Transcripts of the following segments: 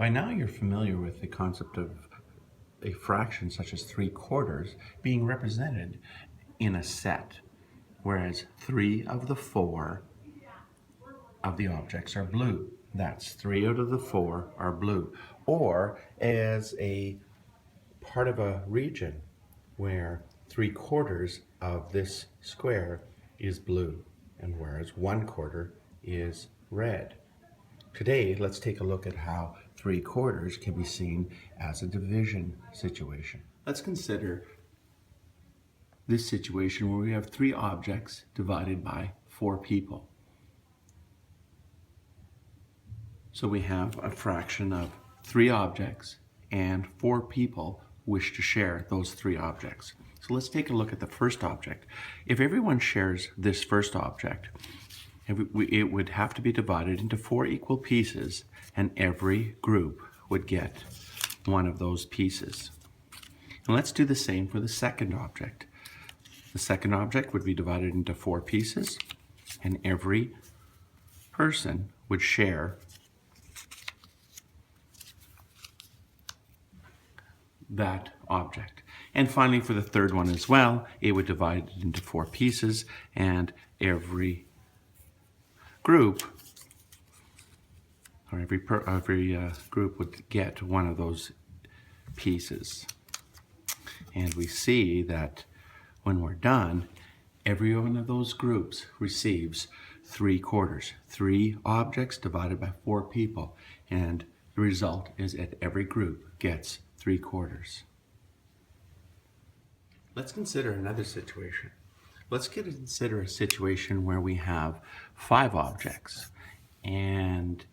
By now you're familiar with the concept of a fraction such as 3/4 being represented in a set, whereas 3 of the 4 of the objects are blue. That's 3 out of the 4 are blue. Or as a part of a region where 3/4 of this square is blue, and whereas 1/4 is red. Today, let's take a look at how 3/4 can be seen as a division situation. Let's consider this situation where we have 3 objects divided by 4 people. So we have a fraction of 3 objects and 4 people wish to share those 3 objects. So let's take a look at the first object. If everyone shares this first object, it would have to be divided into 4 equal pieces, and every group would get one of those pieces. And let's do the same for the second object. The second object would be divided into 4 pieces, and every person would share that object. And finally, for the third one as well, it would divide it into 4 pieces, and every group, or every group would get one of those pieces. And we see that when we're done, every one of those groups receives 3/4. 3 objects divided by 4 people, and the result is that every group gets 3/4. Let's consider another situation. Let's consider a situation where we have 5 objects and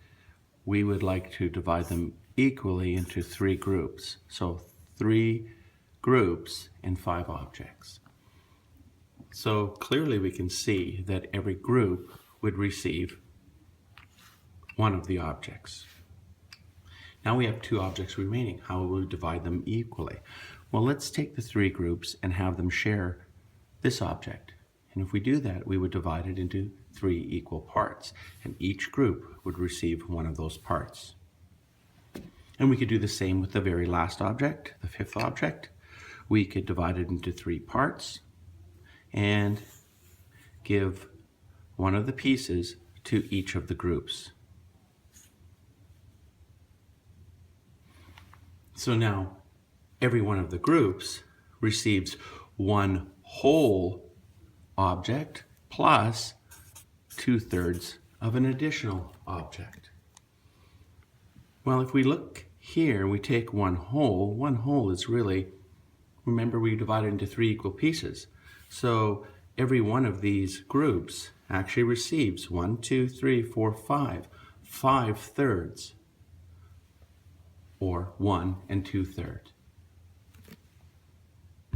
we would like to divide them equally into 3 groups. So 3 groups and 5 objects. So clearly we can see that every group would receive one of the objects. Now we have 2 objects remaining. How will we divide them equally? Well, let's take the 3 groups and have them share this object. And if we do that, we would divide it into 3 equal parts, and each group would receive one of those parts. And we could do the same with the very last object, the 5th object. We could divide it into 3 parts and give one of the pieces to each of the groups. So now every one of the groups receives one whole object plus 2/3 of an additional object. Well, if we look here, we take one whole is really, remember we divided into 3 equal pieces. So every one of these groups actually receives 1, 2, 3, 4, 5, 5/3, or 1 2/3.